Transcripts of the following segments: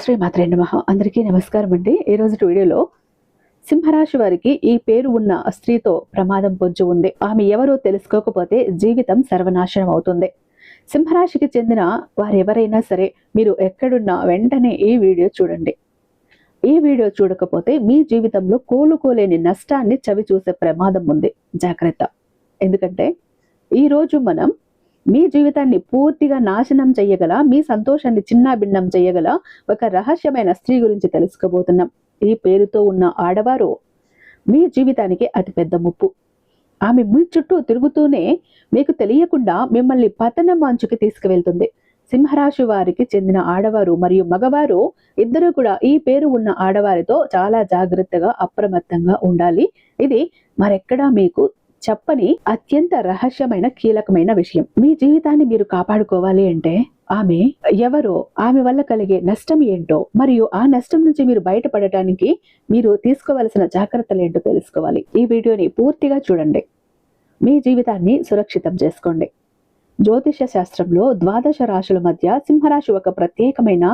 శ్రీమాత్రే నమః. అందరికీ నమస్కారం అండి. ఈ రోజు వీడియోలో సింహరాశి వారికి ఈ పేరు ఉన్న స్త్రీతో ప్రమాదం పొంచి ఉంది. ఆమె ఎవరో తెలుసుకోకపోతే జీవితం సర్వనాశనం అవుతుంది. సింహరాశికి చెందిన వారెవరైనా సరే మీరు ఎక్కడున్నా వెంటనే ఈ వీడియో చూడండి. ఈ వీడియో చూడకపోతే మీ జీవితంలో కోలుకోలేని నష్టాన్ని చవి చూసే ప్రమాదం ఉంది. జాగ్రత్త. ఎందుకంటే ఈరోజు మనం మీ జీవితాన్ని పూర్తిగా నాశనం చేయగల, మీ సంతోషాన్ని చిన్నాభిన్నం చేయగల ఒక రహస్యమైన స్త్రీ గురించి తెలుసుకోబోతున్నాం. ఈ పేరుతో ఉన్న ఆడవారు మీ జీవితానికి అతిపెద్ద ముప్పు. ఆమె మీ చుట్టూ తిరుగుతూనే మీకు తెలియకుండా మిమ్మల్ని పతనం మంచుకి తీసుకువెళ్తుంది. సింహరాశి వారికి చెందిన ఆడవారు మరియు మగవారు ఇద్దరు కూడా ఈ పేరు ఉన్న ఆడవారితో చాలా జాగ్రత్తగా అప్రమత్తంగా ఉండాలి. ఇది మరెక్కడా మీకు చెప్పని అత్యంత రహస్యమైన కీలకమైన విషయం. మీ జీవితాన్ని మీరు కాపాడుకోవాలి అంటే ఆమె ఎవరో, ఆమె వల్ల కలిగే నష్టం ఏంటో, మరియు ఆ నష్టం నుంచి మీరు బయటపడటానికి మీరు తీసుకోవలసిన జాగ్రత్తలు ఏంటో తెలుసుకోవాలి. ఈ వీడియోని పూర్తిగా చూడండి. మీ జీవితాన్ని సురక్షితం చేసుకోండి. జ్యోతిష శాస్త్రంలో 12 రాశుల మధ్య సింహరాశి ఒక ప్రత్యేకమైన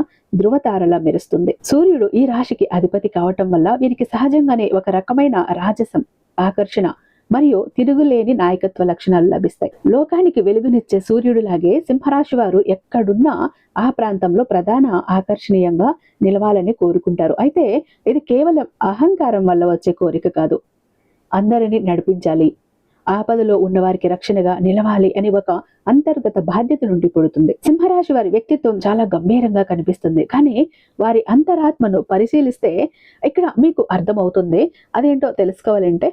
ధృవతారలా మెరుస్తుంది. సూర్యుడు ఈ రాశికి అధిపతి కావటం వల్ల వీరికి సహజంగానే ఒక రకమైన రాజసం, ఆకర్షణ మరియు తిరుగులేని నాయకత్వ లక్షణాలు లభిస్తాయి. లోకానికి వెలుగునిచ్చే సూర్యుడిలాగే సింహరాశి వారు ఎక్కడున్నా ఆ ప్రాంతంలో ప్రధాన ఆకర్షణీయంగా నిలవాలని కోరుకుంటారు. అయితే ఇది కేవలం అహంకారం వల్ల వచ్చే కోరిక కాదు. అందరినీ నడిపించాలి, ఆపదలో ఉన్నవారికి రక్షణగా నిలవాలి అని ఒక అంతర్గత బాధ్యత నుండి పుడుతుంది. సింహరాశి వారి వ్యక్తిత్వం చాలా గంభీరంగా కనిపిస్తుంది, కానీ వారి అంతరాత్మను పరిశీలిస్తే ఇక్కడ మీకు అర్థమవుతుంది. అదేంటో తెలుసుకోవాలంటే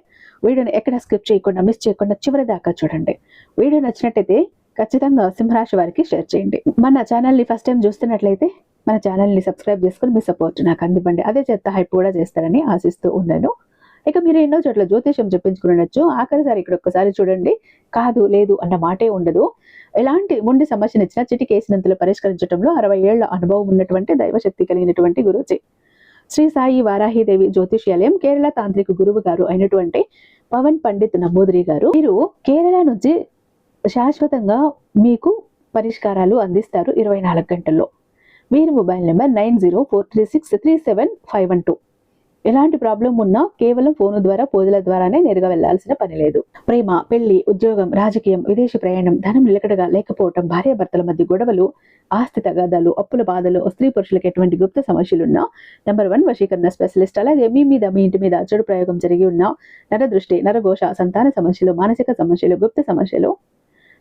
వీడియోని ఎక్కడ స్కిప్ చేయకుండా, మిస్ చేయకుండా చివరి దాకా చూడండి. వీడియో నచ్చినట్టయితే ఖచ్చితంగా సింహరాశి వారికి షేర్ చేయండి. మన ఛానల్ని ఫస్ట్ టైం చూస్తున్నట్లయితే మన ఛానల్ని సబ్స్క్రైబ్ చేసుకుని మీ సపోర్ట్ నాకు అందివ్వండి. అదే చేత హైప్ కూడా చేస్తారని ఆశిస్తూ ఉన్నాను. ఇక మీరు ఎన్నో చోట్ల జ్యోతిషం చెప్పించుకునొచ్చు. ఆఖరిసారి ఇక్కడ ఒక్కసారి చూడండి. కాదు లేదు అన్న మాటే ఉండదు. ఎలాంటి మొండి సమస్యను ఇచ్చినా చిటికేసినంతలో పరిష్కరించడంలో 60 ఏళ్ల అనుభవం ఉన్నటువంటి దైవశక్తి కలిగినటువంటి గురుజీ శ్రీ సాయి వారాహిదేవి జ్యోతిష్యాలయం కేరళ తాంత్రిక గురువు గారు అయినటువంటి పవన్ పండిత్ నంబూదిరి గారు. మీరు కేరళ నుంచి శాశ్వతంగా మీకు పరిష్కారాలు అందిస్తారు 24 గంటల్లో. మీరు మొబైల్ నెంబర్ 9043637512. ఎలాంటి ప్రాబ్లం ఉన్నా కేవలం ఫోను ద్వారా, పూజల ద్వారానే నేరుగా వెళ్లాల్సిన పని లేదు. ప్రేమ, పెళ్లి, ఉద్యోగం, రాజకీయం, విదేశీ ప్రయాణం, ధనం నిలకడగా లేకపోవటం, భార్యాభర్తల మధ్య గొడవలు, ఆస్తి తగాదాలు, అప్పుల బాధలు, స్త్రీ పురుషులకు ఎటువంటి గుప్త సమస్యలున్నా #1 వశీకరణ స్పెషలిస్ట్. అలాగే మీ మీద, మీ ఇంటి మీద చెడు ప్రయోగం జరిగి ఉన్న నరదృష్టి, నరఘోష, సంతాన సమస్యలు, మానసిక సమస్యలు, గుప్త సమస్యలు,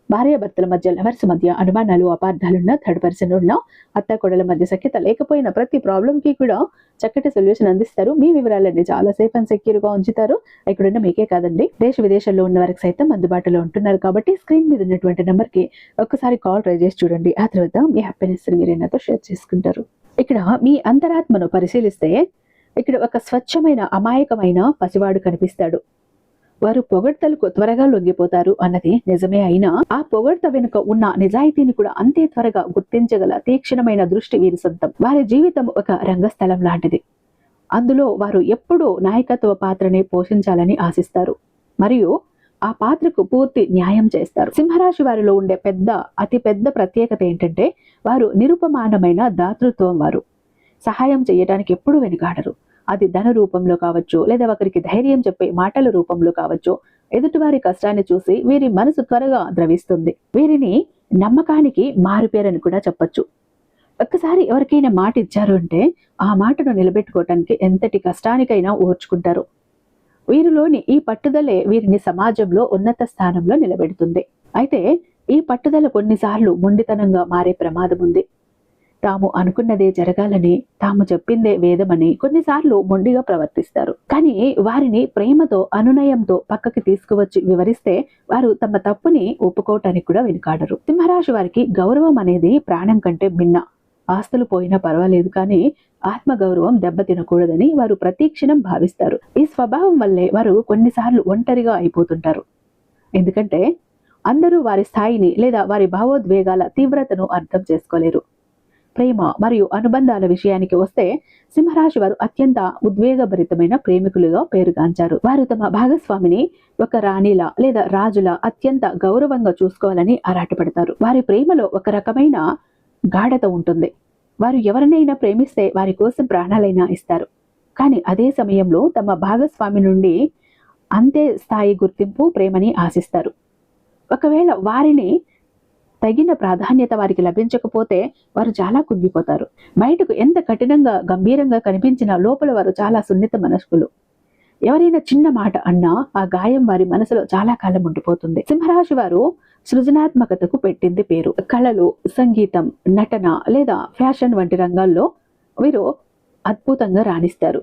భార్యాభర్తల మధ్య, లవర్స్ మధ్య అనుమానాలు, అపార్థాలున్న, థర్డ్ పర్సన్ ఉన్న, అత్త కోడల మధ్య సఖ్యత లేకపోయిన ప్రతి ప్రాబ్లం కి కూడా చక్కటి సొల్యూషన్ అందిస్తారు. మీ వివరాలన్నీ చాలా సేఫ్ అండ్ సెక్యూర్ గా ఉంచుతారు. ఇక్కడున్న మీకే కాదండి, దేశ విదేశాల్లో ఉన్న వారికి సైతం అందుబాటులో ఉంటున్నారు. కాబట్టి స్క్రీన్ మీద ఉన్నటువంటి నెంబర్ కి ఒక్కసారి కాల్ ట్రై చేసి చూడండి. ఆ తర్వాత మీ హ్యాపీనెస్ మీరు నాతో షేర్ చేసుకుంటారు. ఇక్కడ మీ అంతరాత్మను పరిశీలిస్తే ఇక్కడ ఒక స్వచ్ఛమైన, అమాయకమైన పసివాడు కనిపిస్తాడు. వారు పొగడ్తలకు త్వరగా లొంగిపోతారు అన్నది నిజమే అయినా ఆ పొగడ్త వెనుక ఉన్న నిజాయితీని కూడా అంతే త్వరగా గుర్తించగల తీక్షణమైన దృష్టి వీరి సొంతం. వారి జీవితం ఒక రంగస్థలం లాంటిది. అందులో వారు ఎప్పుడూ నాయకత్వ పాత్రని పోషించాలని ఆశిస్తారు మరియు ఆ పాత్రకు పూర్తి న్యాయం చేస్తారు. సింహరాశి వారిలో ఉండే అతి పెద్ద ప్రత్యేకత ఏంటంటే వారు నిరుపమానమైన దాతృత్వం. వారు సహాయం చేయడానికి ఎప్పుడూ వెనుకాడరు. అది ధన రూపంలో కావచ్చు, లేదా ఒకరికి ధైర్యం చెప్పే మాటల రూపంలో కావచ్చు. ఎదుటివారి కష్టాన్ని చూసి వీరి మనసు త్వరగా ద్రవిస్తుంది. వీరిని నమ్మకానికి మారుపేరని కూడా చెప్పొచ్చు. ఒక్కసారి ఎవరికైనా మాట ఇచ్చారు అంటే ఆ మాటను నిలబెట్టుకోవటానికి ఎంతటి కష్టానికైనా ఓర్చుకుంటారు. వీరిలోని ఈ పట్టుదలే వీరిని సమాజంలో ఉన్నత స్థానంలో నిలబెడుతుంది. అయితే ఈ పట్టుదల కొన్నిసార్లు మొండితనంగా మారే ప్రమాదం ఉంది. తాము అనుకున్నదే జరగాలని, తాము చెప్పిందే వేదమని కొన్నిసార్లు మొండిగా ప్రవర్తిస్తారు. కానీ వారిని ప్రేమతో, అనునయంతో పక్కకి తీసుకువచ్చి వివరిస్తే వారు తమ తప్పుని ఒప్పుకోవటానికి కూడా వెనుకాడరు. సింహరాశి వారికి గౌరవం అనేది ప్రాణం కంటే భిన్న. ఆస్తులు పోయినా పర్వాలేదు, కానీ ఆత్మగౌరవం దెబ్బతినకూడదని వారు ప్రతిక్షణం భావిస్తారు. ఈ స్వభావం వల్లే వారు కొన్నిసార్లు ఒంటరిగా అయిపోతుంటారు. ఎందుకంటే అందరూ వారి స్థాయిని లేదా వారి భావోద్వేగాల తీవ్రతను అర్థం చేసుకోలేరు. ప్రేమ మరియు అనుబంధాల విషయానికి వస్తే సింహరాశి వారు అత్యంత ఉద్వేగభరితమైన ప్రేమికులుగా పేరుగాంచారు. వారు తమ భాగస్వామిని ఒక రాణిలా లేదా రాజులా అత్యంత గౌరవంగా చూసుకోవాలని ఆరాటపడతారు. వారి ప్రేమలో ఒక రకమైన గాఢత ఉంటుంది. వారు ఎవరినైనా ప్రేమిస్తే వారి కోసం ప్రాణాలైనా ఇస్తారు. కానీ అదే సమయంలో తమ భాగస్వామి నుండి అంతే స్థాయి గుర్తింపు, ప్రేమని ఆశిస్తారు. ఒకవేళ వారిని తగిన ప్రాధాన్యత వారికి లభించకపోతే వారు చాలా కుంగిపోతారు. బయటకు ఎంత కఠినంగా, గంభీరంగా కనిపించినా లోపల వారు చాలా సున్నిత మనస్కులు. ఎవరైనా చిన్న మాట అన్నా ఆ గాయం వారి మనసులో చాలా కాలం ఉండిపోతుంది. సింహరాశి వారు సృజనాత్మకతకు పెట్టింది పేరు. కళలు, సంగీతం, నటన లేదా ఫ్యాషన్ వంటి రంగాల్లో వీరు అద్భుతంగా రాణిస్తారు.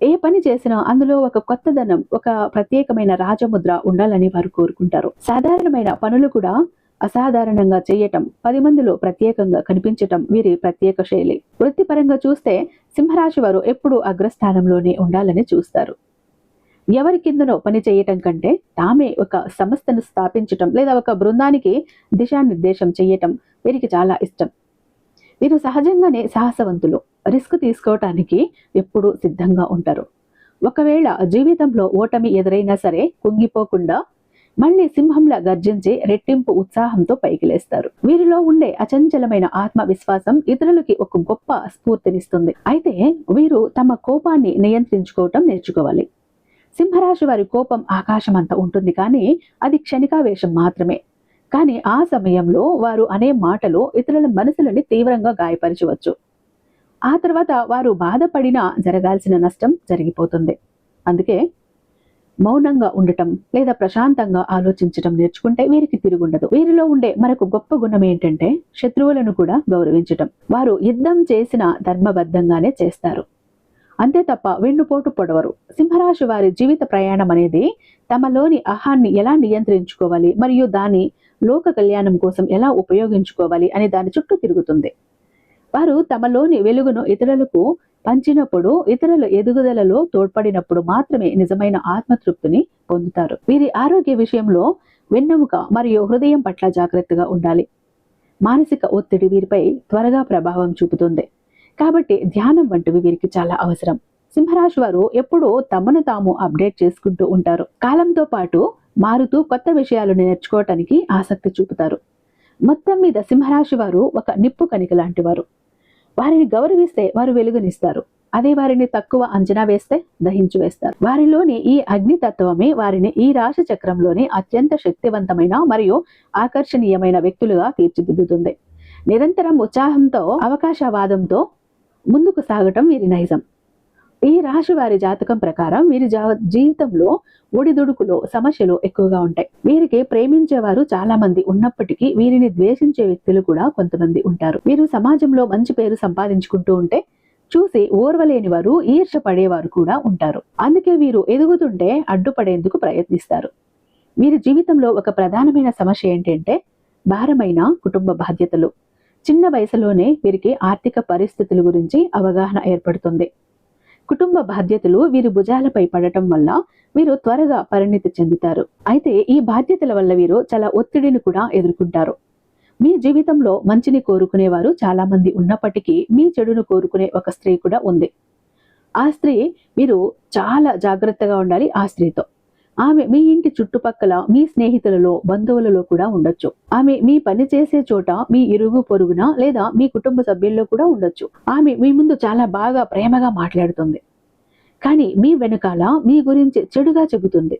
ఏ పని చేసినా అందులో ఒక కొత్తదనం, ఒక ప్రత్యేకమైన రాజముద్ర ఉండాలని వారు కోరుకుంటారు. సాధారణమైన పనులు కూడా అసాధారణంగా చేయటం, 10 మందిలో ప్రత్యేకంగా కనిపించటం వీరి ప్రత్యేక శైలి. వృత్తిపరంగా చూస్తే సింహరాశి వారు ఎప్పుడూ అగ్రస్థానంలోనే ఉండాలని చూస్తారు. ఎవరి కిందనో పని చేయటం కంటే తామే ఒక సంస్థను స్థాపించటం లేదా ఒక బృందానికి దిశానిర్దేశం చేయటం వీరికి చాలా ఇష్టం. వీరు సహజంగానే సాహసవంతులు. రిస్క్ తీసుకోవటానికి ఎప్పుడూ సిద్ధంగా ఉంటారు. ఒకవేళ జీవితంలో ఓటమి ఎదురైనా సరే కుంగిపోకుండా మళ్ళీ సింహంలా గర్జించి రెట్టింపు ఉత్సాహంతో పైకి లేస్తారు. వీరిలో ఉండే అచంచలమైన ఆత్మవిశ్వాసం ఇతరులకి ఒక గొప్ప స్ఫూర్తినిస్తుంది. అయితే వీరు తమ కోపాన్ని నియంత్రించుకోవటం నేర్చుకోవాలి. సింహరాశి వారి కోపం ఆకాశమంతా ఉంటుంది, కానీ అది క్షణికావేశం మాత్రమే. కానీ ఆ సమయంలో వారు అనే మాటలు ఇతరుల మనసులని తీవ్రంగా గాయపరచవచ్చు. ఆ తర్వాత వారు బాధపడినా జరగాల్సిన నష్టం జరిగిపోతుంది. అందుకే మౌనంగా ఉండటం లేదా ప్రశాంతంగా ఆలోచించటం నేర్చుకుంటే వీరికి తిరుగుండదు. వీరిలో ఉండే మరొక గొప్ప గుణం ఏంటంటే శత్రువులను కూడా గౌరవించటం. వారు యుద్ధం చేసిన ధర్మబద్ధంగానే చేస్తారు, అంతే తప్ప వెన్నుపోటు పొడవరు. సింహరాశి వారి జీవిత ప్రయాణం అనేది తమలోని అహాన్ని ఎలా నియంత్రించుకోవాలి మరియు దాని లోక కళ్యాణం కోసం ఎలా ఉపయోగించుకోవాలి అనే దాని చుట్టూ తిరుగుతుంది. వారు తమలోని వెలుగును ఇతరులకు పంచినప్పుడు, ఇతరుల ఎదుగుదలలో తోడ్పడినప్పుడు మాత్రమే నిజమైన ఆత్మతృప్తిని పొందుతారు. వీరి ఆరోగ్య విషయంలో వెన్నెముక మరియు హృదయం పట్ల జాగ్రత్తగా ఉండాలి. మానసిక ఒత్తిడి వీరిపై త్వరగా ప్రభావం చూపుతుంది, కాబట్టి ధ్యానం వంటివి వీరికి చాలా అవసరం. సింహరాశి వారు ఎప్పుడూ తమను తాము అప్డేట్ చేసుకుంటూ ఉంటారు. కాలంతో పాటు మారుతూ కొత్త విషయాలు నేర్చుకోవటానికి ఆసక్తి చూపుతారు. మొత్తం మీద సింహరాశి వారు ఒక నిప్పు కణిక లాంటి వారు. వారిని గౌరవిస్తే వారు వెలుగునిస్తారు, అదే వారిని తక్కువ అంచనా వేస్తే దహించి వేస్తారు. వారిలోని ఈ అగ్నితత్వమే వారిని ఈ రాశి చక్రంలోని అత్యంత శక్తివంతమైన మరియు ఆకర్షణీయమైన వ్యక్తులుగా తీర్చిదిద్దుతుంది. నిరంతరం ఉత్సాహంతో, అవకాశవాదంతో ముందుకు సాగటం వీరి నైజం. ఈ రాశి వారి జాతకం ప్రకారం వీరి జీవితంలో ఒడిదుడుకులో సమస్యలు ఎక్కువగా ఉంటాయి. వీరికి ప్రేమించేవారు చాలా మంది ఉన్నప్పటికీ వీరిని ద్వేషించే వ్యక్తులు కూడా కొంతమంది ఉంటారు. వీరు సమాజంలో మంచి పేరు సంపాదించుకుంటూ ఉంటే చూసి ఓర్వలేని వారు, ఈర్ష పడేవారు కూడా ఉంటారు. అందుకే వీరు ఎదుగుతుంటే అడ్డుపడేందుకు ప్రయత్నిస్తారు. వీరి జీవితంలో ఒక ప్రధానమైన సమస్య ఏంటంటే భారమైన కుటుంబ బాధ్యతలు. చిన్న వయసులోనే వీరికి ఆర్థిక పరిస్థితుల గురించి అవగాహన ఏర్పడుతుంది. కుటుంబ బాధ్యతలు వీరి భుజాలపై పడటం వల్ల వీరు త్వరగా పరిణితి చెందుతారు. అయితే ఈ బాధ్యతల వల్ల వీరు చాలా ఒత్తిడిని కూడా ఎదుర్కొంటారు. మీ జీవితంలో మంచిని కోరుకునేవారు చాలా మంది ఉన్నప్పటికీ మీ చెడును కోరుకునే ఒక స్త్రీ కూడా ఉంది. ఆ స్త్రీ, మీరు చాలా జాగ్రత్తగా ఉండాలి ఆ స్త్రీతో. ఆమె మీ ఇంటి చుట్టుపక్కల, మీ స్నేహితులలో, బంధువులలో కూడా ఉండొచ్చు. ఆమె మీ పని చేసే చోట, మీ ఇరుగు పొరుగున లేదా మీ కుటుంబ సభ్యుల్లో కూడా ఉండొచ్చు. ఆమె మీ ముందు చాలా బాగా ప్రేమగా మాట్లాడుతుంది, కానీ మీ వెనకాల మీ గురించి చెడుగా చెబుతుంది.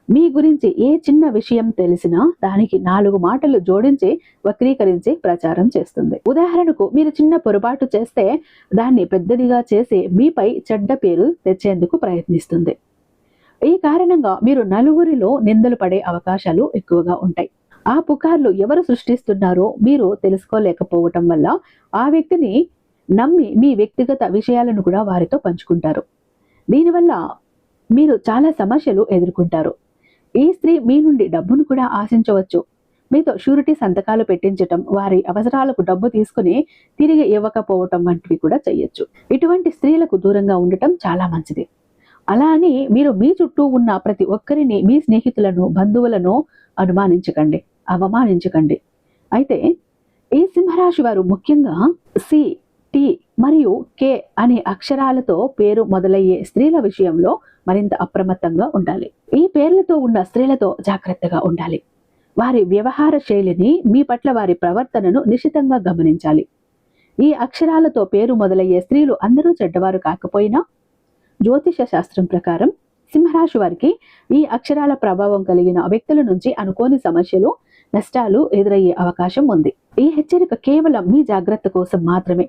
మీ గురించి ఏ చిన్న విషయం తెలిసినా దానికి 4 మాటలు జోడించి వక్రీకరించి ప్రచారం చేస్తుంది. ఉదాహరణకు, మీరు చిన్న పొరపాటు చేస్తే దాన్ని పెద్దదిగా చేసి మీపై చెడ్డ పేరు తెచ్చేందుకు ప్రయత్నిస్తుంది. ఈ కారణంగా మీరు నలుగురిలో నిందలు పడే అవకాశాలు ఎక్కువగా ఉంటాయి. ఆ పుకార్లు ఎవరు సృష్టిస్తున్నారో మీరు తెలుసుకోలేకపోవటం వల్ల ఆ వ్యక్తిని నమ్మి మీ వ్యక్తిగత విషయాలను కూడా వారితో పంచుకుంటారు. దీనివల్ల మీరు చాలా సమస్యలు ఎదుర్కొంటారు. ఈ స్త్రీ మీ నుండి డబ్బును కూడా ఆశించవచ్చు. మీతో షూరిటీ సంతకాలు పెట్టించటం, వారి అవసరాలకు డబ్బు తీసుకుని తిరిగి ఇవ్వకపోవటం వంటివి కూడా చేయొచ్చు. ఇటువంటి స్త్రీలకు దూరంగా ఉండటం చాలా మంచిది. అలా అని మీరు మీ చుట్టూ ఉన్న ప్రతి ఒక్కరిని, మీ స్నేహితులను, బంధువులను అనుమానించకండి, అవమానించకండి. అయితే ఈ సింహరాశి వారు ముఖ్యంగా సి, టి మరియు కే అనే అక్షరాలతో పేరు మొదలయ్యే స్త్రీల విషయంలో మరింత అప్రమత్తంగా ఉండాలి. ఈ పేర్లతో ఉన్న స్త్రీలతో జాగ్రత్తగా ఉండాలి. వారి వ్యవహార శైలిని, మీ పట్ల వారి ప్రవర్తనను నిశితంగా గమనించాలి. ఈ అక్షరాలతో పేరు మొదలయ్యే స్త్రీలు అందరూ చెడ్డవారు కాకపోయినా జ్యోతిష శాస్త్రం ప్రకారం సింహరాశి వారికి ఈ అక్షరాల ప్రభావం కలిగిన వ్యక్తుల నుంచి అనుకోని సమస్యలు, నష్టాలు ఎదురయ్యే అవకాశం ఉంది. ఈ హెచ్చరిక కేవలం మీ జాగ్రత్త కోసం మాత్రమే.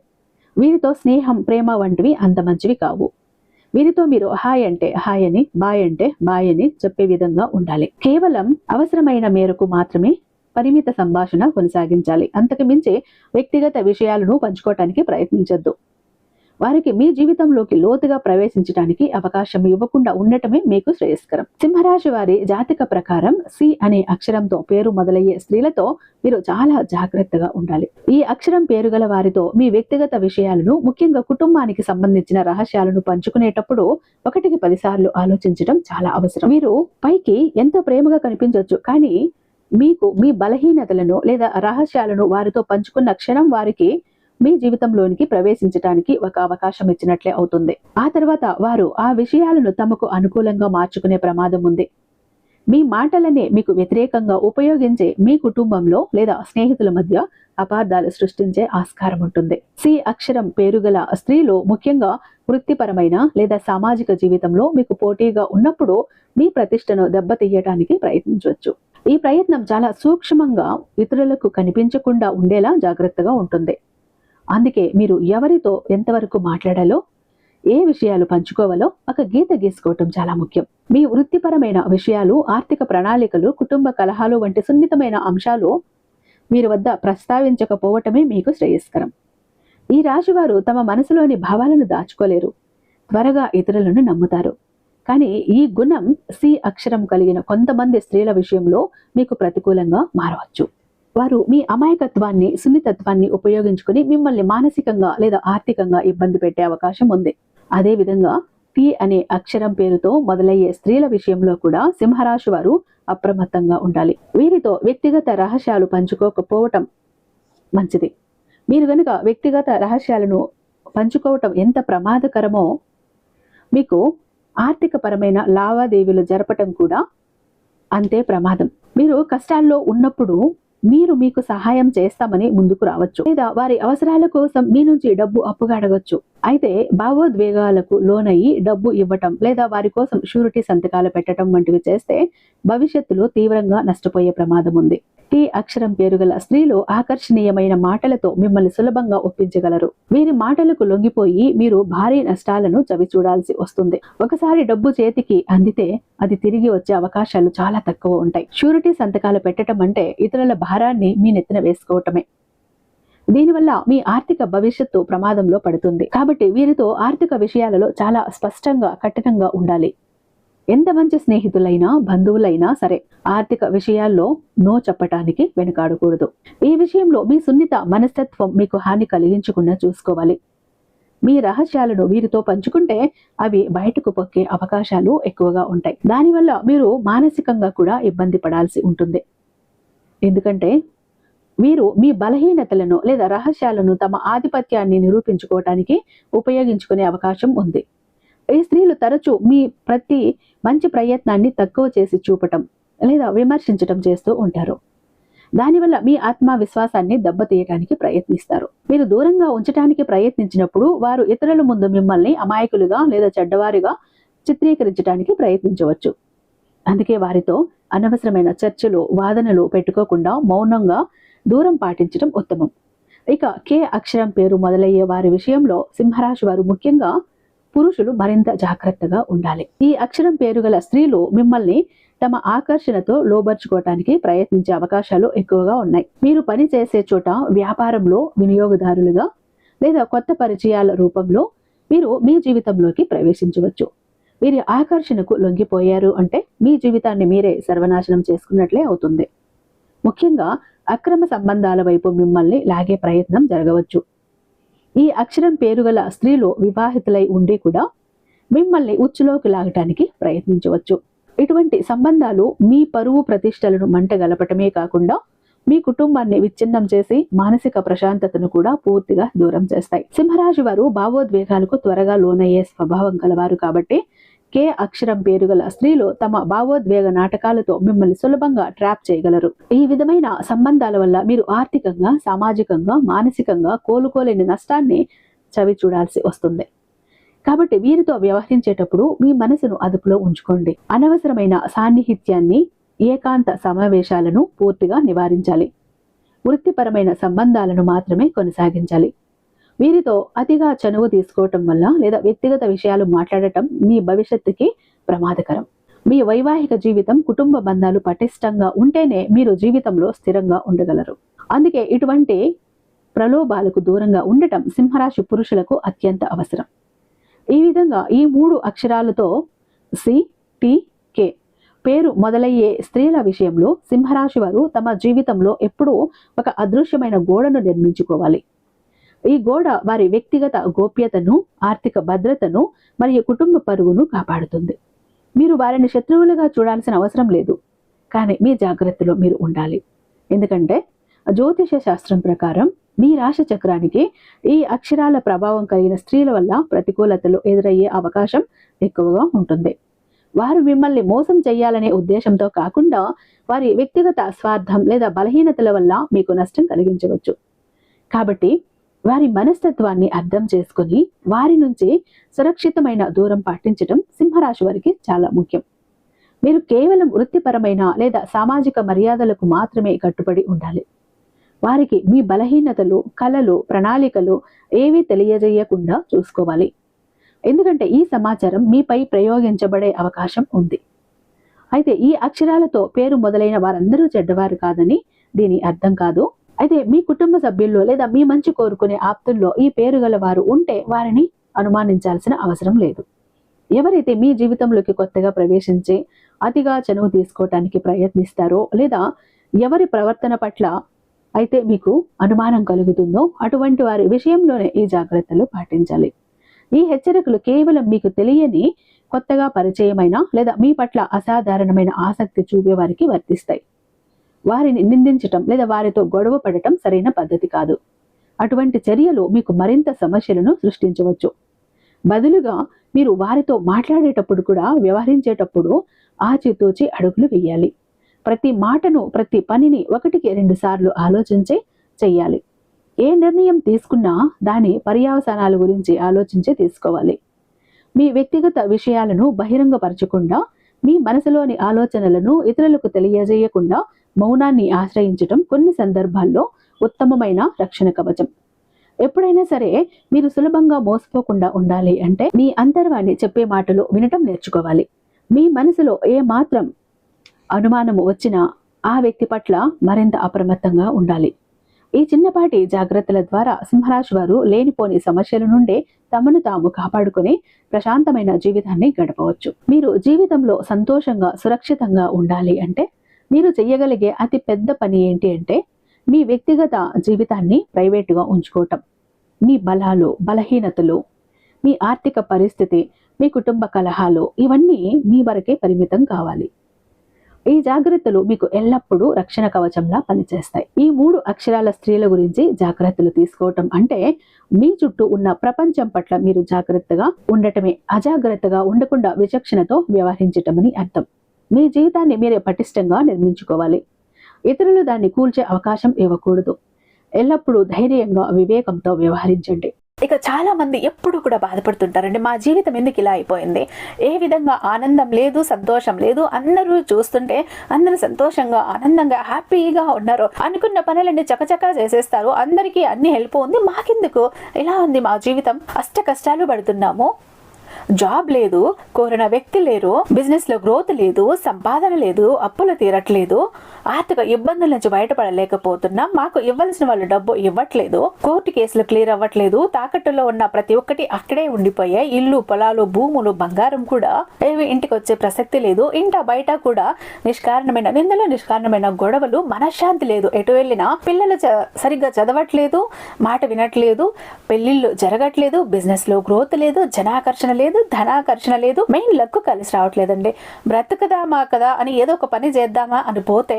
వీరితో స్నేహం, ప్రేమ వంటివి అంత మంచివి కావు. వీరితో మీరు హాయ్ అంటే హాయ్ అని, బాయ్ అంటే బాయ్ అని చెప్పే విధంగా ఉండాలి. కేవలం అవసరమైన మేరకు మాత్రమే పరిమిత సంభాషణ కొనసాగించాలి. అంతకు మించి వ్యక్తిగత విషయాలను పంచుకోవటానికి ప్రయత్నించొద్దు. వారికి మీ జీవితంలోకి లోతుగా ప్రవేశించడానికి అవకాశం ఇవ్వకుండా ఉండటమే మీకు శ్రేయస్కరం. సింహరాశి వారి జాతక ప్రకారం సి అనే అక్షరంతో పేరు మొదలయ్యే స్త్రీలతో మీరు చాలా జాగ్రత్తగా ఉండాలి. ఈ అక్షరం పేరు గల వారితో మీ వ్యక్తిగత విషయాలను, ముఖ్యంగా కుటుంబానికి సంబంధించిన రహస్యాలను పంచుకునేటప్పుడు 1కి 10 సార్లు ఆలోచించడం చాలా అవసరం. మీరు పైకి ఎంతో ప్రేమగా కనిపించవచ్చు, కానీ మీకు మీ బలహీనతలను లేదా రహస్యాలను వారితో పంచుకున్న క్షణం వారికి మీ జీవితంలోనికి ప్రవేశించడానికి ఒక అవకాశం ఇచ్చినట్లే అవుతుంది. ఆ తర్వాత వారు ఆ విషయాలను తమకు అనుకూలంగా మార్చుకునే ప్రమాదం ఉంది. మీ మాటలనే మీకు వ్యతిరేకంగా ఉపయోగించే మీ కుటుంబంలో లేదా స్నేహితుల మధ్య అపార్థాలు సృష్టించే ఆస్కారం ఉంటుంది. సి అక్షరం పేరుగల స్త్రీలు ముఖ్యంగా వృత్తిపరమైన లేదా సామాజిక జీవితంలో మీకు పోటీగా ఉన్నప్పుడు మీ ప్రతిష్టను దెబ్బతీయడానికి ప్రయత్నించవచ్చు. ఈ ప్రయత్నం చాలా సూక్ష్మంగా ఇతరులకు కనిపించకుండా ఉండేలా జాగ్రత్తగా ఉంటుంది. అందుకే మీరు ఎవరితో ఎంతవరకు మాట్లాడాలో, ఏ విషయాలు పంచుకోవాలో ఒక గీత గీసుకోవటం చాలా ముఖ్యం. మీ వృత్తిపరమైన విషయాలు, ఆర్థిక ప్రణాళికలు, కుటుంబ కలహాలు వంటి సున్నితమైన అంశాలు మీరు వద్ద ప్రస్తావించకపోవటమే మీకు శ్రేయస్కరం. ఈ రాశివారు తమ మనసులోని భావాలను దాచుకోలేరు, త్వరగా ఇతరులను నమ్ముతారు. కానీ ఈ గుణం సి అక్షరం కలిగిన కొంతమంది స్త్రీల విషయంలో మీకు ప్రతికూలంగా మారవచ్చు. వారు మీ అమాయకత్వాన్ని, సున్నితత్వాన్ని ఉపయోగించుకుని మిమ్మల్ని మానసికంగా లేదా ఆర్థికంగా ఇబ్బంది పెట్టే అవకాశం ఉంది. అదేవిధంగా టి అనే అక్షరం పేరుతో మొదలయ్యే స్త్రీల విషయంలో కూడా సింహరాశి వారు అప్రమత్తంగా ఉండాలి. వీరితో వ్యక్తిగత రహస్యాలు పంచుకోకపోవటం మంచిది. మీరు గనుక వ్యక్తిగత రహస్యాలను పంచుకోవటం ఎంత ప్రమాదకరమో, మీకు ఆర్థిక పరమైన లావాదేవీలు జరపటం కూడా అంతే ప్రమాదం. మీరు కష్టాల్లో ఉన్నప్పుడు మీకు సహాయం చేస్తామని ముందుకు రావచ్చు, లేదా వారి అవసరాల కోసం మీ నుంచి డబ్బు అప్పుగా అడగొచ్చు. అయితే భావోద్వేగాలకు లోనయ్యి డబ్బు ఇవ్వటం లేదా వారి కోసం షూరిటీ సంతకాలు పెట్టడం వంటివి చేస్తే భవిష్యత్తులో తీవ్రంగా నష్టపోయే ప్రమాదం ఉంది. టి అక్షరం పేరుగల స్త్రీలు ఆకర్షణీయమైన మాటలతో మిమ్మల్ని సులభంగా ఒప్పించగలరు. వీరి మాటలకు లొంగిపోయి మీరు భారీ నష్టాలను చవి చూడాల్సి వస్తుంది. ఒకసారి డబ్బు చేతికి అందితే అది తిరిగి వచ్చే అవకాశాలు చాలా తక్కువ ఉంటాయి. షూరిటీ సంతకాలు పెట్టడం అంటే ఇతరుల భారాన్ని మీ నెత్తిన వేసుకోవటమే. దీనివల్ల మీ ఆర్థిక భవిష్యత్తు ప్రమాదంలో పడుతుంది. కాబట్టి వీరితో ఆర్థిక విషయాలలో చాలా స్పష్టంగా, కఠినంగా ఉండాలి. ఎంత మంచి స్నేహితులైనా, బంధువులైనా సరే ఆర్థిక విషయాల్లో నో చెప్పటానికి వెనుకాడకూడదు. ఈ విషయంలో మీ సున్నిత మనస్తత్వం మీకు హాని కలిగించకుండా చూసుకోవాలి. మీ రహస్యాలను వీరితో పంచుకుంటే అవి బయటకు పొక్కే అవకాశాలు ఎక్కువగా ఉంటాయి. దానివల్ల మీరు మానసికంగా కూడా ఇబ్బంది పడాల్సి ఉంటుంది. ఎందుకంటే వీరు మీ బలహీనతలను లేదా రహస్యాలను తమ ఆధిపత్యాన్ని నిరూపించుకోవటానికి ఉపయోగించుకునే అవకాశం ఉంది. ఈ స్త్రీలు తరచూ మీ ప్రతి మంచి ప్రయత్నాన్ని తక్కువ చేసి చూపటం లేదా విమర్శించటం చేస్తూ ఉంటారు. దానివల్ల మీ ఆత్మవిశ్వాసాన్ని దెబ్బతీయడానికి ప్రయత్నిస్తారు. మీరు దూరంగా ఉంచడానికి ప్రయత్నించినప్పుడు వారు ఇతరుల ముందు మిమ్మల్ని అమాయకులుగా లేదా చెడ్డవారిగా చిత్రీకరించడానికి ప్రయత్నించవచ్చు. అందుకే వారితో అనవసరమైన చర్చలు, వాదనలు పెట్టుకోకుండా మౌనంగా దూరం పాటించడం ఉత్తమం. ఇక కే అక్షరం పేరు మొదలయ్యే వారి విషయంలో సింహరాశి వారు, ముఖ్యంగా పురుషులు మరింత జాగ్రత్తగా ఉండాలి. ఈ అక్షరం పేరు గల స్త్రీలు మిమ్మల్ని తమ ఆకర్షణతో లోబర్చుకోవటానికి ప్రయత్నించే అవకాశాలు ఎక్కువగా ఉన్నాయి. మీరు పని చేసే చోట, వ్యాపారంలో వినియోగదారులుగా లేదా కొత్త పరిచయాల రూపంలో మీరు మీ జీవితంలోకి ప్రవేశించవచ్చు. వీరి ఆకర్షణకు లొంగిపోయారు అంటే మీ జీవితాన్ని మీరే సర్వనాశనం చేసుకున్నట్లే అవుతుంది. ముఖ్యంగా అక్రమ సంబంధాల వైపు మిమ్మల్ని లాగే ప్రయత్నం జరగవచ్చు. ఈ అక్షరం పేరుగల స్త్రీలు వివాహితులై ఉండి కూడా మిమ్మల్ని ఉచ్చులోకి లాగటానికి ప్రయత్నించవచ్చు. ఇటువంటి సంబంధాలు మీ పరువు ప్రతిష్టలను మంటగలపటమే కాకుండా మీ కుటుంబాన్ని విచ్ఛిన్నం చేసి మానసిక ప్రశాంతతను కూడా పూర్తిగా దూరం చేస్తాయి. సింహరాశి వారు భావోద్వేగాలకు త్వరగా లోనయ్యే స్వభావం కలవారు కాబట్టి కే అక్షరం పేరు గల స్త్రీలు తమ భావోద్వేగ నాటకాలతో మిమ్మల్ని సులభంగా ట్రాప్ చేయగలరు. ఈ విధమైన సంబంధాల వల్ల మీరు ఆర్థికంగా, సామాజికంగా, మానసికంగా కోలుకోలేని నష్టాన్ని చవి చూడాల్సి వస్తుంది. కాబట్టి వీరితో వ్యవహరించేటప్పుడు మీ మనసును అదుపులో ఉంచుకోండి. అనవసరమైన సాన్నిహిత్యాన్ని, ఏకాంత సమావేశాలను పూర్తిగా నివారించాలి. వృత్తిపరమైన సంబంధాలను మాత్రమే కొనసాగించాలి. వీరితో అతిగా చనువు తీసుకోవటం వల్ల లేదా వ్యక్తిగత విషయాలు మాట్లాడటం మీ భవిష్యత్తుకి ప్రమాదకరం. మీ వైవాహిక జీవితం, కుటుంబ బంధాలు పటిష్టంగా ఉంటేనే మీరు జీవితంలో స్థిరంగా ఉండగలరు. అందుకే ఇటువంటి ప్రలోభాలకు దూరంగా ఉండటం సింహరాశి పురుషులకు అత్యంత అవసరం. ఈ విధంగా ఈ 3 అక్షరాలతో CTK పేరు మొదలయ్యే స్త్రీల విషయంలో సింహరాశి వారు తమ జీవితంలో ఎప్పుడూ ఒక అదృశ్యమైన గోడను నిర్మించుకోవాలి. ఈ గోడ వారి వ్యక్తిగత గోప్యతను, ఆర్థిక భద్రతను మరియు కుటుంబ పరువును కాపాడుతుంది. మీరు వారిని శత్రువులుగా చూడాల్సిన అవసరం లేదు, కానీ మీ జాగ్రత్తలో మీరు ఉండాలి. ఎందుకంటే జ్యోతిష శాస్త్రం ప్రకారం మీ రాశి చక్రానికి ఈ అక్షరాల ప్రభావం కలిగిన స్త్రీల వల్ల ప్రతికూలతలు ఎదురయ్యే అవకాశం ఎక్కువగా ఉంటుంది. వారు మిమ్మల్ని మోసం చేయాలనే ఉద్దేశంతో కాకుండా వారి వ్యక్తిగత స్వార్థం లేదా బలహీనతల వల్ల మీకు నష్టం కలిగించవచ్చు. కాబట్టి వారి మనస్తత్వాన్ని అర్థం చేసుకుని వారి నుంచి సురక్షితమైన దూరం పాటించడం సింహరాశి వారికి చాలా ముఖ్యం. మీరు కేవలం వృత్తిపరమైన లేదా సామాజిక మర్యాదలకు మాత్రమే కట్టుబడి ఉండాలి. వారికి మీ బలహీనతలు, కలలు, ప్రణాళికలు ఏవీ తెలియజేయకుండా చూసుకోవాలి. ఎందుకంటే ఈ సమాచారం మీపై ప్రయోగించబడే అవకాశం ఉంది. అయితే ఈ అక్షరాలతో పేరు మొదలైన వారందరూ చెడ్డవారు కాదని దీని అర్థం కాదు. అయితే మీ కుటుంబ సభ్యుల్లో లేదా మీ మంచి కోరుకునే ఆప్తుల్లో ఈ పేరు గల వారు ఉంటే వారిని అనుమానించాల్సిన అవసరం లేదు. ఎవరైతే మీ జీవితంలోకి కొత్తగా ప్రవేశించి అతిగా చనువు తీసుకోవటానికి ప్రయత్నిస్తారో లేదా ఎవరి ప్రవర్తన పట్ల అయితే మీకు అనుమానం కలుగుతుందో అటువంటి వారి విషయంలోనే ఈ జాగ్రత్తలు పాటించాలి. ఈ హెచ్చరికలు కేవలం మీకు తెలియని, కొత్తగా పరిచయమైన లేదా మీ పట్ల అసాధారణమైన ఆసక్తి చూపే వారికి వర్తిస్తాయి. వారిని నిందించటం లేదా వారితో గొడవ పడటం సరైన పద్ధతి కాదు. అటువంటి చర్యలు మీకు మరింత సమస్యలను సృష్టించవచ్చు. బదులుగా మీరు వారితో మాట్లాడేటప్పుడు కూడా వ్యవహరించేటప్పుడు ఆచితూచి అడుగులు వేయాలి. ప్రతి మాటను, ప్రతి పనిని 1-2 సార్లు ఆలోచించి చెయ్యాలి. ఏ నిర్ణయం తీసుకున్నా దాని పర్యవసానాల గురించి ఆలోచించి తీసుకోవాలి. మీ వ్యక్తిగత విషయాలను బహిరంగపరచకుండా, మీ మనసులోని ఆలోచనలను ఇతరులకు తెలియజేయకుండా మౌనాన్ని ఆశ్రయించటం కొన్ని సందర్భాల్లో ఉత్తమమైన రక్షణ కవచం. ఎప్పుడైనా సరే మీరు సులభంగా మోసపోకుండా ఉండాలి అంటే మీ అంతర్వాణి చెప్పే మాటలు వినటం నేర్చుకోవాలి. మీ మనసులో ఏ మాత్రం అనుమానము వచ్చినా ఆ వ్యక్తి పట్ల మరింత అప్రమత్తంగా ఉండాలి. ఈ చిన్నపాటి జాగ్రత్తల ద్వారా సింహరాశి వారు లేనిపోని సమస్యల నుండి తమను తాము కాపాడుకుని ప్రశాంతమైన జీవితాన్ని గడపవచ్చు. మీరు జీవితంలో సంతోషంగా, సురక్షితంగా ఉండాలి అంటే మీరు చేయగలిగే అతి పెద్ద పని ఏంటి అంటే మీ వ్యక్తిగత జీవితాన్ని ప్రైవేటుగా ఉంచుకోవటం. మీ బలాలు, బలహీనతలు, మీ ఆర్థిక పరిస్థితి, మీ కుటుంబ కలహాలు ఇవన్నీ మీ వరకే పరిమితం కావాలి. ఈ జాగ్రత్తలు మీకు ఎల్లప్పుడూ రక్షణ కవచంలా పనిచేస్తాయి. ఈ 3 అక్షరాల స్త్రీల గురించి జాగ్రత్తలు తీసుకోవటం అంటే మీ చుట్టూ ఉన్న ప్రపంచం పట్ల మీరు జాగ్రత్తగా ఉండటమే, అజాగ్రత్తగా ఉండకుండా విచక్షణతో వ్యవహరించటమని అర్థం. మీ జీవితాన్ని మీరే పటిష్టంగా నిర్మించుకోవాలి. ఇతరులు దాన్ని కూల్చే అవకాశం ఇవ్వకూడదు. ఎల్లప్పుడూ ధైర్యంగా, వివేకంతో వ్యవహరించండి. ఇక చాలా మంది ఎప్పుడు కూడా బాధపడుతుంటారండి, మా జీవితం ఎందుకు ఇలా అయిపోయింది, ఏ విధంగా ఆనందం లేదు, సంతోషం లేదు, అందరూ చూస్తుంటే అందరూ సంతోషంగా, ఆనందంగా, హ్యాపీగా ఉన్నారు, అనుకున్న పనులన్నీ చకచకా చేసేస్తారు, అందరికీ అన్ని హెల్ప్ ఉంది, మాకెందుకు ఇలా ఉంది మా జీవితం, అష్ట కష్టాలు పడుతున్నాము, జాబ్ లేదు, కోరిన వ్యక్తి లేరు, బిజినెస్ లో గ్రోత్ లేదు, సంపాదన లేదు, అప్పులు తీరట్లేదు, ఆర్థిక ఇబ్బందుల నుంచి బయటపడలేకపోతున్నాం, మాకు ఇవ్వాల్సిన వాళ్ళు డబ్బు ఇవ్వట్లేదు, కోర్టు కేసులు క్లియర్ అవ్వట్లేదు, తాకట్టులో ఉన్న ప్రతి ఒక్కటి అక్కడే ఉండిపోయాయి, ఇల్లు, పొలాలు, భూములు, బంగారం కూడా ఏవి ఇంటికి వచ్చే ప్రసక్తి లేదు, ఇంట బయట కూడా నిష్కారణమైన నిందలు, నిష్కారణమైన గొడవలు, మనశ్శాంతి లేదు, ఎటు వెళ్ళినా పిల్లలు సరిగ్గా చదవట్లేదు, మాట వినట్లేదు, పెళ్లిళ్ళు జరగట్లేదు, బిజినెస్ లో గ్రోత్ లేదు, జనాకర్షణ లేదు, లేదు, ధనాకర్షణ లేదు, మెయిన్ లక్ కలిసి రావట్లేదండి. బ్రతుకుదామా కదా అని ఏదో ఒక పని చేద్దామా అని పోతే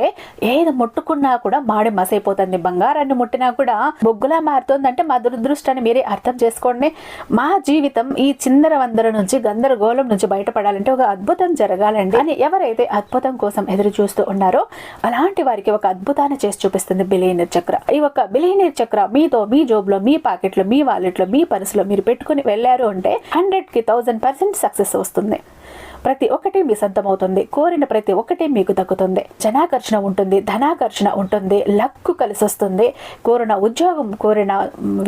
ఏది ముట్టుకున్నా కూడా మాడి మసైపోతుంది. బంగారాన్ని ముట్టినా కూడా బొగ్గులా మారుతుందంటే మా దురదృష్టాన్ని మీరే అర్థం చేసుకోండి. మా జీవితం ఈ చిందర వందర నుంచి, గందరగోళం నుంచి బయటపడాలంటే ఒక అద్భుతం జరగాలండి అని ఎవరైతే అద్భుతం కోసం ఎదురు చూస్తూ ఉన్నారో అలాంటి వారికి ఒక అద్భుతాన్ని చేసి చూపిస్తుంది బిలియనీర్ చక్ర. ఈ ఒక బిలియనీర్ చక్ర మీతో, మీ జోబులో, మీ పాకెట్లో, మీ వాలెట్లో, మీ పర్సులో మీరు పెట్టుకుని వెళ్ళారు అంటే 100కి 1000% సక్సెస్ వస్తుంది. ప్రతి ఒక్కటి మీ సొంతం అవుతుంది. కోరిన ప్రతి ఒక్కటి మీకు దక్కుతుంది. జనాకర్షణ ఉంటుంది, ధనాకర్షణ ఉంటుంది, లక్కు కలిసి వస్తుంది. కోరిన ఉద్యోగం, కోరిన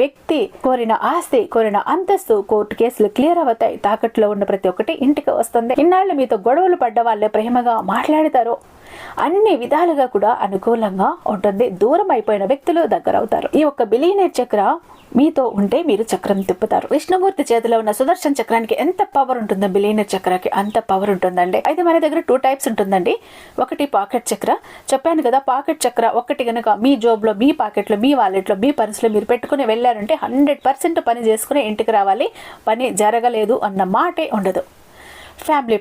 వ్యక్తి, కోరిన ఆస్తి, కోరిన అంతస్తు, కోర్టు కేసులు క్లియర్ అవుతాయి. తాకట్లో ఉన్న ప్రతి ఒక్కటి ఇంటికి వస్తుంది. ఇన్నాళ్ళు మీతో గొడవలు పడ్డ వాళ్ళే ప్రేమగా మాట్లాడతారు. అన్ని విధాలుగా కూడా అనుకూలంగా ఉంటుంది. దూరం అయిపోయిన వ్యక్తులు దగ్గర అవుతారు. ఈ ఒక్క బిలియనీర్ చక్ర మీతో ఉంటే మీరు చక్రం తిప్పుతారు. విష్ణుమూర్తి చేతిలో ఉన్న సుదర్శన చక్రానికి ఎంత పవర్ ఉంటుందో బిలియనీర్ చక్రానికి అంత పవర్ ఉంటుందండి. అయితే మన దగ్గర 2 టైప్స్ ఉంటుందండి. ఒకటి పాకెట్ చక్ర, చెప్పాను కదా, పాకెట్ చక్ర ఒకటి కనుక మీ జోబులో, మీ పాకెట్లో, మీ వాలెట్లో, మీ పర్సులో మీరు పెట్టుకుని వెళ్ళారంటే 100% పని చేసుకుని ఇంటికి రావాలి. పని జరగలేదు అన్న మాటే ఉండదు. ఫ్యామిలీ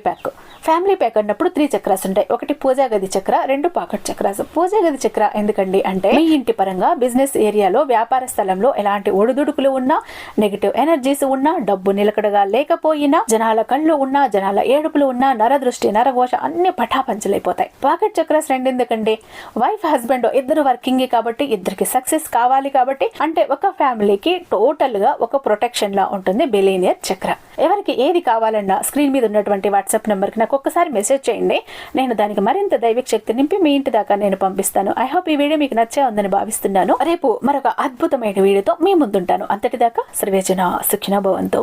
ప్యాక్ అన్నప్పుడు 3 చక్రాస్ ఉంటాయి. ఒకటి పూజా గది చక్ర, 2 పాకెట్ చక్రాస్. పూజా గది చక్ర ఎందుకండి అంటే మీ ఇంటి పరంగా, బిజినెస్ ఏరియాలో, వ్యాపార స్థలంలో ఎలాంటి ఒడిదుడుకులు ఉన్నా, నెగిటివ్ ఎనర్జీస్ ఉన్నా, డబ్బు నిలకడగా లేకపోయినా, జనాల కళ్ళు ఉన్నా, జనాల ఏడుపులు ఉన్నా, నరదృష్టి, నరఘోష అన్ని పటాపంచలైపోతాయి. పాకెట్ చక్రాస్ 2 ఎందుకండి? వైఫ్ హస్బెండ్ ఇద్దరు వర్కింగ్ కాబట్టి, ఇద్దరికి సక్సెస్ కావాలి కాబట్టి, అంటే ఒక ఫ్యామిలీకి టోటల్ గా ఒక ప్రొటెక్షన్ లా ఉంటుంది బిలియనీర్ చక్ర. ఎవరికి ఏది కావాలన్నా స్క్రీన్ మీద ఉన్నటువంటి వాట్సాప్ నెంబర్ కి నాకు ఒక్కసారి మెసేజ్ చేయండి. నేను దానికి మరింత దైవిక శక్తి నింపి మీ ఇంటి దాకా నేను పంపిస్తాను. ఐ హోప్ ఈ వీడియో మీకు నచ్చే ఉందని భావిస్తున్నాను. రేపు మరొక అద్భుతమైన వీడియోతో మీ ముందుంటాను. అంతటిదాకా సర్వేజన సుఖినో భవంతు.